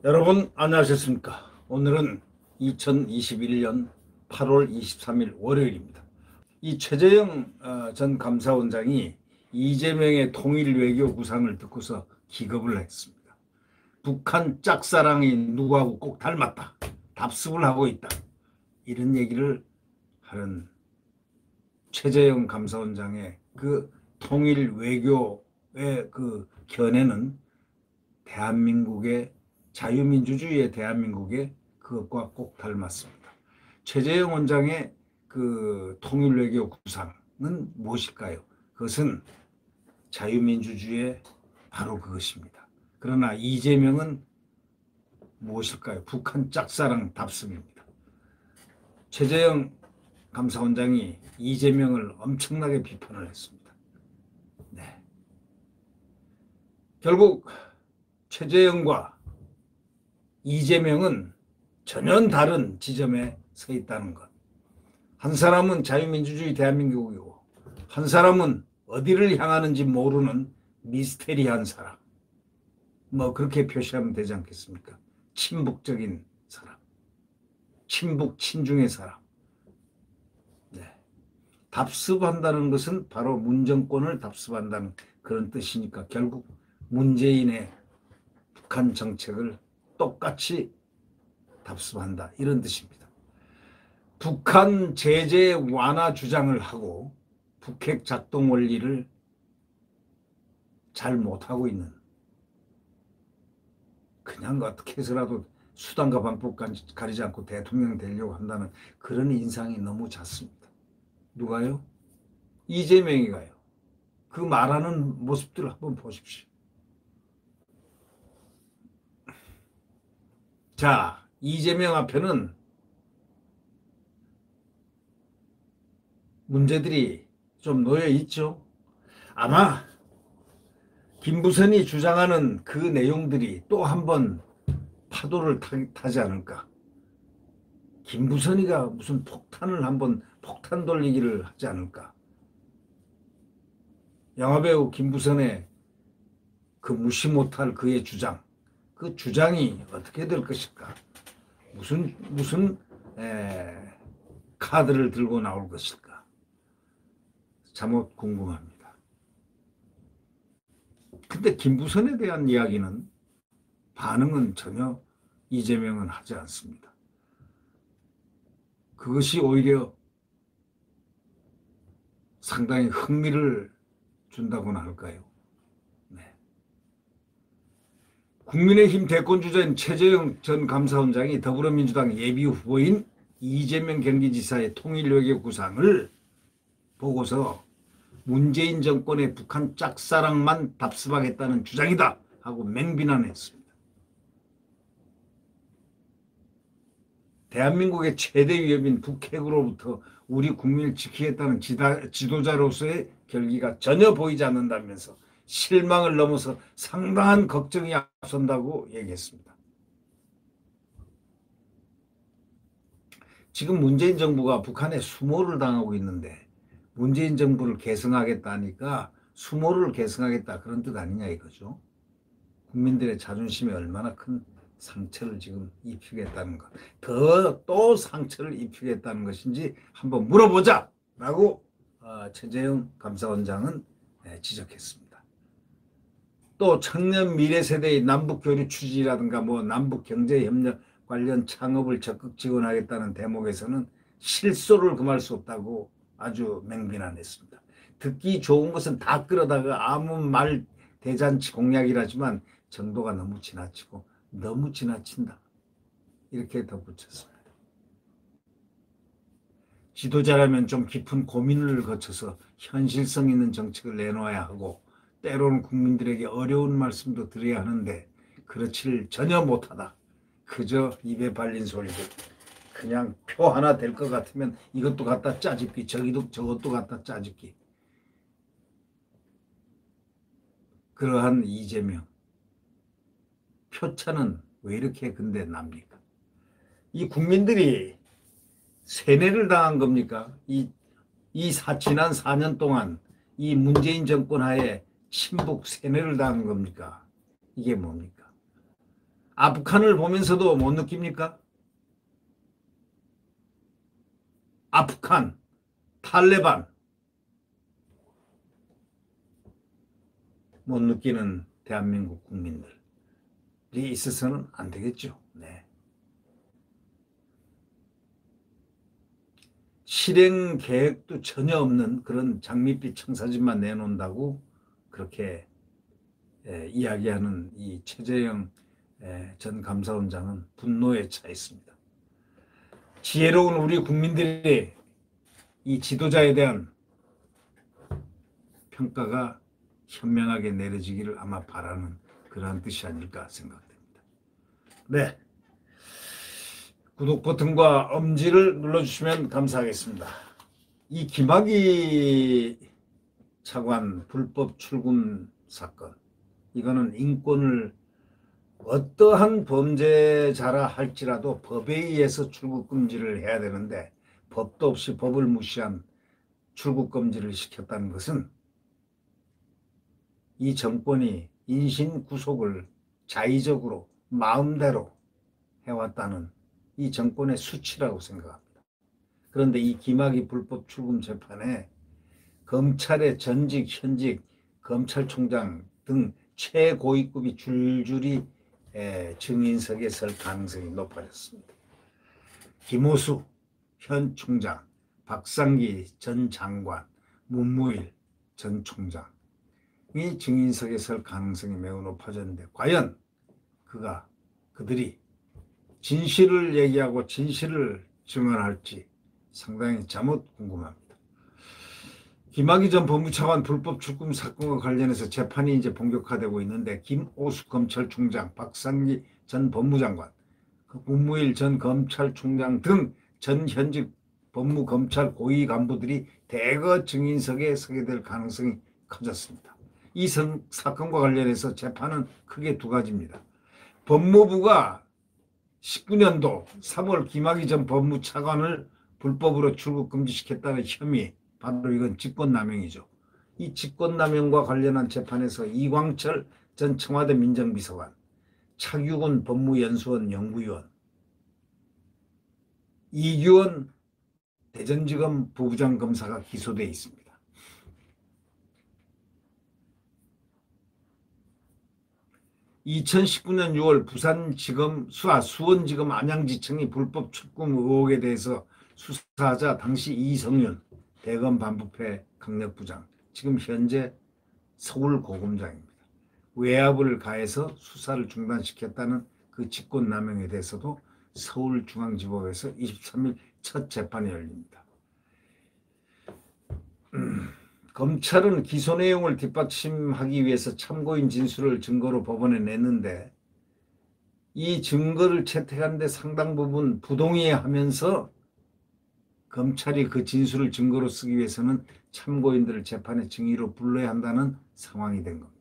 여러분 안녕하셨습니까? 오늘은 2021년 8월 23일 월요일입니다. 이 최재형 전 감사원장이 이재명의 통일 외교 구상을 듣고서 기겁을 했습니다. 북한 짝사랑이 누구하고 꼭 닮았다. 답습을 하고 있다. 이런 얘기를 하는 최재형 감사원장의 그 통일 외교의 그 견해는 대한민국의 자유민주주의의 대한민국의 그것과 꼭 닮았습니다. 최재형 원장의 그 통일외교 구상은 무엇일까요? 그것은 자유민주주의의 바로 그것입니다. 그러나 이재명은 무엇일까요? 북한 짝사랑 답습입니다. 최재형 감사원장이 이재명을 엄청나게 비판을 했습니다. 네. 결국 최재형과 이재명은 전혀 다른 지점에 서 있다는 것. 한 사람은 자유민주주의 대한민국이고 한 사람은 어디를 향하는지 모르는 미스테리한 사람. 뭐 그렇게 표시하면 되지 않겠습니까? 친북적인 사람. 친북 친중의 사람. 네. 답습한다는 것은 바로 문정권을 답습한다는 그런 뜻이니까 결국 문재인의 북한 정책을 똑같이 답습한다 이런 뜻입니다. 북한 제재 완화 주장을 하고 북핵 작동 원리를 잘 못하고 있는, 그냥 어떻게 해서라도 수단과 방법 가리지 않고 대통령 되려고 한다는 그런 인상이 너무 잦습니다. 누가요? 이재명이 가요. 그 말하는 모습들을 한번 보십시오. 자, 이재명 앞에는 문제들이 좀 놓여 있죠. 아마 김부선이 주장하는 그 내용들이 또 한 번 파도를 타지 않을까. 김부선이가 무슨 폭탄을 한번 폭탄 돌리기를 하지 않을까. 영화배우 김부선의 그 무시 못할 그의 주장, 그 주장이 어떻게 될 것일까? 무슨 카드를 들고 나올 것일까? 참혹 궁금합니다. 근데 김부선에 대한 이야기는 반응은 전혀 이재명은 하지 않습니다. 그것이 오히려 상당히 흥미를 준다고나 할까요? 국민의힘 대권주자인 최재형 전 감사원장이 더불어민주당 예비후보인 이재명 경기지사의 통일외교 구상을 보고서 문재인 정권의 북한 짝사랑만 답습하겠다는 주장이다 하고 맹비난했습니다. 대한민국의 최대 위협인 북핵으로부터 우리 국민을 지키겠다는 지도자로서의 결기가 전혀 보이지 않는다면서 실망을 넘어서 상당한 걱정이 앞선다고 얘기했습니다. 지금 문재인 정부가 북한에 수모를 당하고 있는데 문재인 정부를 계승하겠다니까 수모를 계승하겠다 그런 뜻 아니냐 이거죠. 국민들의 자존심에 얼마나 큰 상처를 지금 입히겠다는 것, 더 또 상처를 입히겠다는 것인지 한번 물어보자 라고 최재형 감사원장은 지적했습니다. 또 청년 미래 세대의 남북 교류 추진이라든가 뭐 남북 경제 협력 관련 창업을 적극 지원하겠다는 대목에서는 실소를 금할 수 없다고 아주 맹비난했습니다. 듣기 좋은 것은 다 끌어다가 아무 말 대잔치 공약이라지만 정도가 너무 지나치고 너무 지나친다 이렇게 덧붙였습니다. 지도자라면 좀 깊은 고민을 거쳐서 현실성 있는 정책을 내놓아야 하고 때로는 국민들에게 어려운 말씀도 드려야 하는데 그렇지를 전혀 못하다. 그저 입에 발린 소리들. 그냥 표 하나 될 것 같으면 이것도 갖다 짜집기, 저것도 갖다 짜집기. 그러한 이재명 표차는 왜 이렇게 근데 납니까? 이 국민들이 세뇌를 당한 겁니까? 지난 4년 동안 이 문재인 정권 하에 친북 세뇌를 당한 겁니까? 이게 뭡니까? 아프간을 보면서도 못 느낍니까? 아프간, 탈레반 못 느끼는 대한민국 국민들이 있어서는 안 되겠죠. 네. 실행 계획도 전혀 없는 그런 장밋빛 청사진만 내놓는다고 그렇게 이야기하는 이 최재형 전 감사원장은 분노에 차 있습니다. 지혜로운 우리 국민들이 이 지도자에 대한 평가가 현명하게 내려지기를 아마 바라는 그러한 뜻이 아닐까 생각됩니다. 네. 구독 버튼과 엄지를 눌러주시면 감사하겠습니다. 이 김학의 차관 불법 출금 사건, 이거는 인권을 어떠한 범죄자라 할지라도 법에 의해서 출국 금지를 해야 되는데 법도 없이 법을 무시한 출국 금지를 시켰다는 것은 이 정권이 인신 구속을 자의적으로 마음대로 해왔다는 이 정권의 수치라고 생각합니다. 그런데 이 김학의 불법 출금 재판에 검찰의 전직, 현직 검찰총장 등 최고위급이 줄줄이 증인석에 설 가능성이 높아졌습니다. 김호수 현 총장, 박상기 전 장관, 문무일 전 총장이 증인석에 설 가능성이 매우 높아졌는데 과연 그들이 진실을 얘기하고 진실을 증언할지 상당히 잠옷 궁금합니다. 김학의 전 법무차관 불법 출금 사건과 관련해서 재판이 이제 본격화되고 있는데 김오수 검찰총장, 박상기 전 법무장관, 문무일 전 검찰총장 등 전 현직 법무검찰 고위 간부들이 대거 증인석에 서게 될 가능성이 커졌습니다. 이 사건과 관련해서 재판은 크게 두 가지입니다. 법무부가 19년도 3월 김학의 전 법무차관을 불법으로 출국 금지시켰다는 혐의, 바로 이건 직권남용이죠. 이 직권남용과 관련한 재판에서 이광철 전 청와대 민정비서관, 차규근 법무연수원 연구위원, 이규원 대전지검 부부장 검사가 기소되어 있습니다. (2019년 6월) 부산지검 수원지검 안양지청이 불법 출금 의혹에 대해서 수사하자 당시 이성윤 대검 반부패 강력부장, 지금 현재 서울고검장입니다. 외압을 가해서 수사를 중단시켰다는 그 직권남용에 대해서도 서울중앙지법에서 23일 첫 재판이 열립니다. 검찰은 기소 내용을 뒷받침하기 위해서 참고인 진술을 증거로 법원에 냈는데 이 증거를 채택한 데 상당 부분 부동의하면서 검찰이 그 진술을 증거로 쓰기 위해서는 참고인들을 재판의 증인으로 불러야 한다는 상황이 된 겁니다.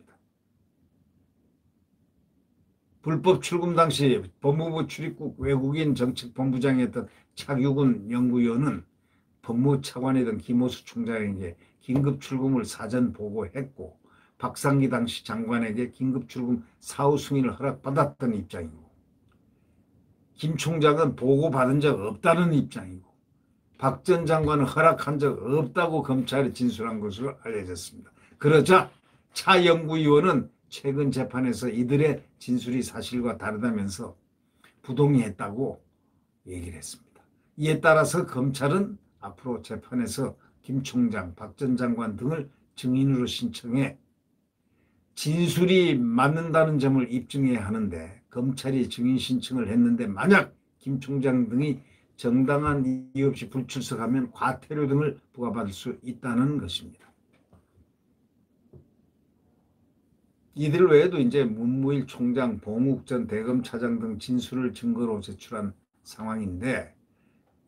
불법 출금 당시 법무부 출입국 외국인 정책본부장이었던 차규근 연구위원은 법무차관이던 김호수 총장에게 긴급 출금을 사전 보고했고 박상기 당시 장관에게 긴급 출금 사후 승인을 허락받았던 입장이고 김 총장은 보고받은 적 없다는 입장이고 박 전 장관은 허락한 적 없다고 검찰에 진술한 것으로 알려졌습니다. 그러자 차 연구위원은 최근 재판에서 이들의 진술이 사실과 다르다면서 부동의했다고 얘기를 했습니다. 이에 따라서 검찰은 앞으로 재판에서 김 총장, 박 전 장관 등을 증인으로 신청해 진술이 맞는다는 점을 입증해야 하는데 검찰이 증인 신청을 했는데 만약 김 총장 등이 정당한 이유 없이 불출석하면 과태료 등을 부과받을 수 있다는 것입니다. 이들 외에도 이제 문무일 총장, 봉욱 전 대검차장 등 진술을 증거로 제출한 상황인데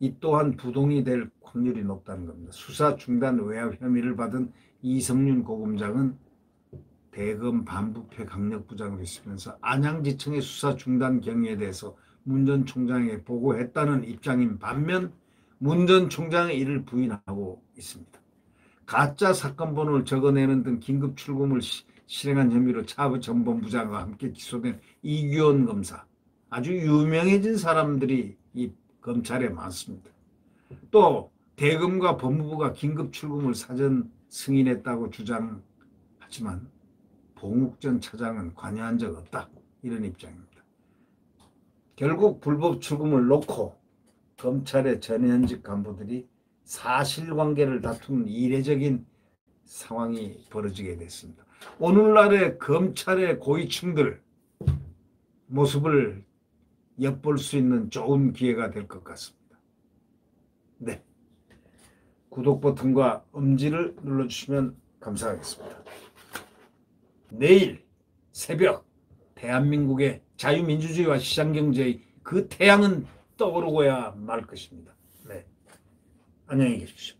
이 또한 부동의 될 확률이 높다는 겁니다. 수사 중단 외압 혐의를 받은 이성윤 고검장은 대검 반부패 강력부장으로 있으면서 안양지청의 수사 중단 경위에 대해서 문 전 총장에게 보고했다는 입장인 반면 문 전 총장은 이를 부인하고 있습니다. 가짜 사건 번호를 적어내는 등 긴급 출금을 실행한 혐의로 차부 전본부장과 함께 기소된 이규원 검사, 아주 유명해진 사람들이 이 검찰에 많습니다. 또 대검과 법무부가 긴급 출금을 사전 승인했다고 주장하지만 봉욱 전 차장은 관여한 적 없다, 이런 입장입니다. 결국 불법 출금을 놓고 검찰의 전현직 간부들이 사실관계를 다투는 이례적인 상황이 벌어지게 됐습니다. 오늘날의 검찰의 고위층들 모습을 엿볼 수 있는 좋은 기회가 될 것 같습니다. 네, 구독 버튼과 엄지를 눌러주시면 감사하겠습니다. 내일 새벽 대한민국의 자유민주주의와 시장경제의 그 태양은 떠오르고야 말 것입니다. 네, 안녕히 계십시오.